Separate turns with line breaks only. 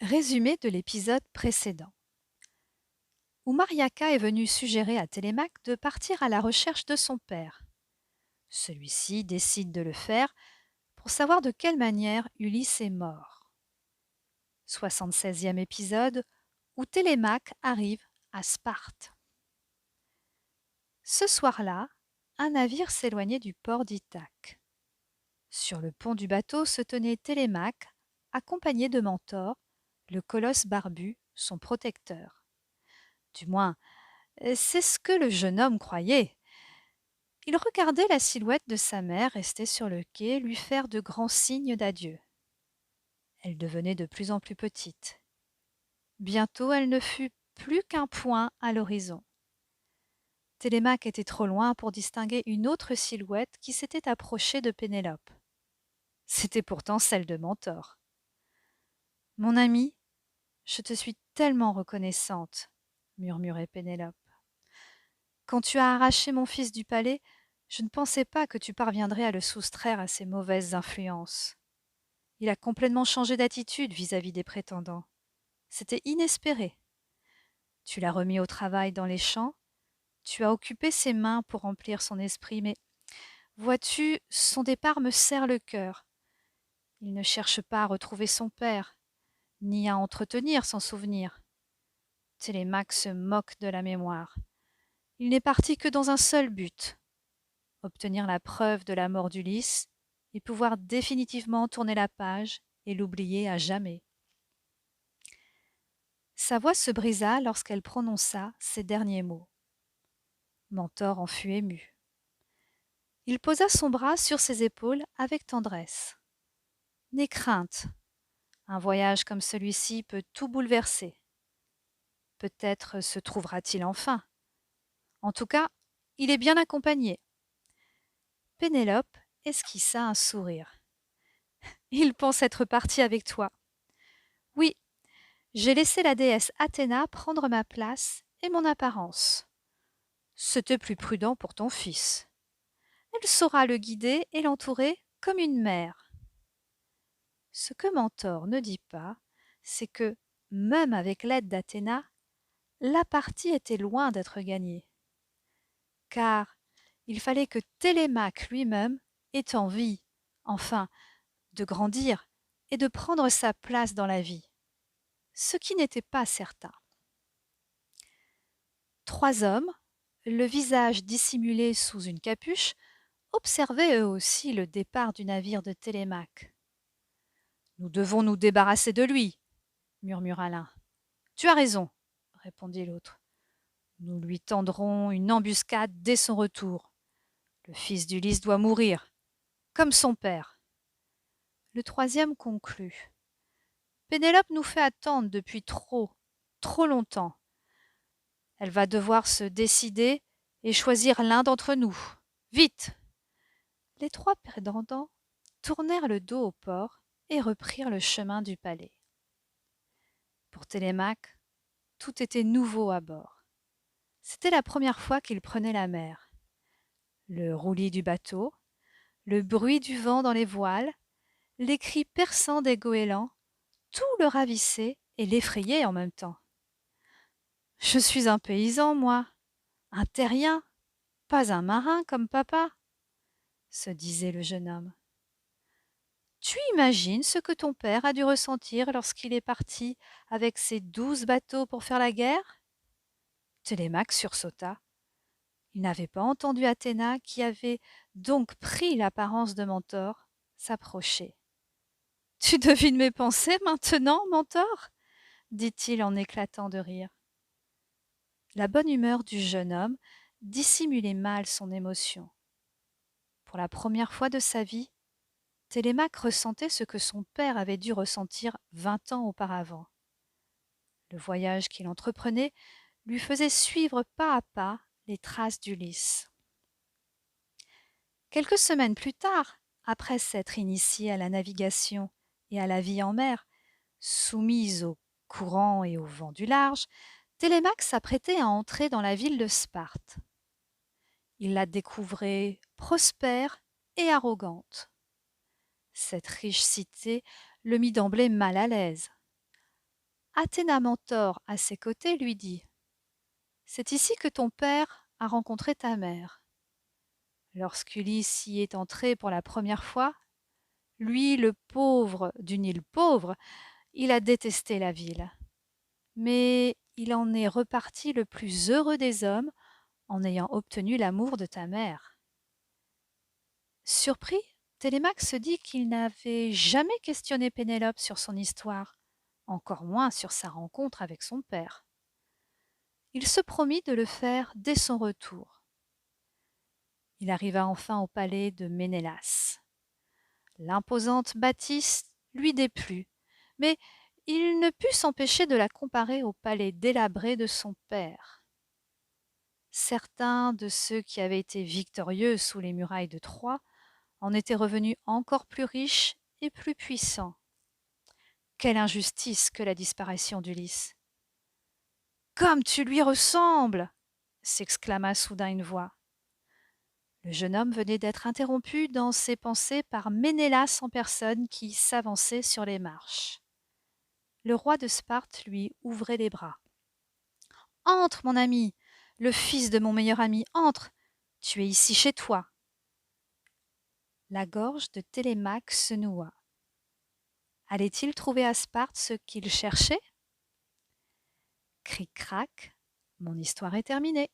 Résumé de l'épisode précédent. Oumariaka est venu suggérer à Télémaque de partir à la recherche de son père. Celui-ci décide de le faire pour savoir de quelle manière Ulysse est mort. 76e épisode où Télémaque arrive à Sparte. Ce soir-là, un navire s'éloignait du port d'Ithaque. Sur le pont du bateau se tenait Télémaque, accompagné de Mentor, le colosse barbu, son protecteur. Du moins, c'est ce que le jeune homme croyait. Il regardait la silhouette de sa mère restée sur le quai lui faire de grands signes d'adieu. Elle devenait de plus en plus petite. Bientôt elle ne fut plus qu'un point à l'horizon. Télémaque était trop loin pour distinguer une autre silhouette qui s'était approchée de Pénélope. C'était pourtant celle de Mentor. « Mon ami, je te suis tellement reconnaissante, » murmurait Pénélope. « Quand tu as arraché mon fils du palais, je ne pensais pas que tu parviendrais à le soustraire à ses mauvaises influences. Il a complètement changé d'attitude vis-à-vis des prétendants. C'était inespéré. Tu l'as remis au travail dans les champs, tu as occupé ses mains pour remplir son esprit, mais vois-tu, son départ me serre le cœur. Il ne cherche pas à retrouver son père, ni à entretenir son souvenir. Télémaque se moque de la mémoire. Il n'est parti que dans un seul but, obtenir la preuve de la mort d'Ulysse et pouvoir définitivement tourner la page et l'oublier à jamais. Sa voix se brisa lorsqu'elle prononça ces derniers mots. Mentor en fut ému. Il posa son bras sur ses épaules avec tendresse. N'aie crainte, un voyage comme celui-ci peut tout bouleverser. Peut-être se trouvera-t-il enfin. En tout cas, il est bien accompagné. Pénélope esquissa un sourire. Il pense être parti avec toi. Oui, j'ai laissé la déesse Athéna prendre ma place et mon apparence. C'était plus prudent pour ton fils. Elle saura le guider et l'entourer comme une mère. Ce que Mentor ne dit pas, c'est que, même avec l'aide d'Athéna, la partie était loin d'être gagnée. Car il fallait que Télémaque lui-même ait envie, enfin, de grandir et de prendre sa place dans la vie, ce qui n'était pas certain. 3 hommes, le visage dissimulé sous une capuche, observaient eux aussi le départ du navire de Télémaque. « Nous devons nous débarrasser de lui, » murmura l'un. « Tu as raison, » répondit l'autre. « Nous lui tendrons une embuscade dès son retour. Le fils d'Ulysse doit mourir, comme son père. » Le troisième conclut. « Pénélope nous fait attendre depuis trop longtemps. Elle va devoir se décider et choisir l'un d'entre nous. Vite !» Les 3 prétendants tournèrent le dos au port et reprirent le chemin du palais. Pour Télémaque, tout était nouveau à bord. C'était la première fois qu'il prenait la mer. Le roulis du bateau, le bruit du vent dans les voiles, les cris perçants des goélands, tout le ravissait et l'effrayait en même temps. « Je suis un paysan, moi, un terrien, pas un marin comme papa, » se disait le jeune homme. « Tu imagines ce que ton père a dû ressentir lorsqu'il est parti avec ses 12 bateaux pour faire la guerre ?» Télémaque sursauta. Il n'avait pas entendu Athéna, qui avait donc pris l'apparence de Mentor, s'approcher. « Tu devines mes pensées maintenant, Mentor ?» dit-il en éclatant de rire. La bonne humeur du jeune homme dissimulait mal son émotion. Pour la première fois de sa vie, Télémaque ressentait ce que son père avait dû ressentir 20 ans auparavant. Le voyage qu'il entreprenait lui faisait suivre pas à pas les traces d'Ulysse. Quelques semaines plus tard, après s'être initié à la navigation et à la vie en mer, soumise au courant et au vent du large, Télémaque s'apprêtait à entrer dans la ville de Sparte. Il la découvrait prospère et arrogante. Cette riche cité le mit d'emblée mal à l'aise. Athénamentor, à ses côtés, lui dit: C'est ici que ton père a rencontré ta mère. Lorsqu'Ulysse y est entré pour la première fois, lui, le pauvre d'une île pauvre, il a détesté la ville. Mais il en est reparti le plus heureux des hommes en ayant obtenu l'amour de ta mère. Surpris, Télémaque se dit qu'il n'avait jamais questionné Pénélope sur son histoire, encore moins sur sa rencontre avec son père. Il se promit de le faire dès son retour. Il arriva enfin au palais de Ménélas. L'imposante bâtisse lui déplut, mais il ne put s'empêcher de la comparer au palais délabré de son père. Certains de ceux qui avaient été victorieux sous les murailles de Troie en étaient revenus encore plus riches et plus puissants. Quelle injustice que la disparition d'Ulysse! Comme tu lui ressembles! S'exclama soudain une voix. Le jeune homme venait d'être interrompu dans ses pensées par Ménélas en personne qui s'avançait sur les marches. Le roi de Sparte lui ouvrait les bras. Entre, mon ami, le fils de mon meilleur ami, entre. Tu es ici chez toi. La gorge de Télémaque se noua. Allait-il trouver à Sparte ce qu'il cherchait? Cric-crac, mon histoire est terminée.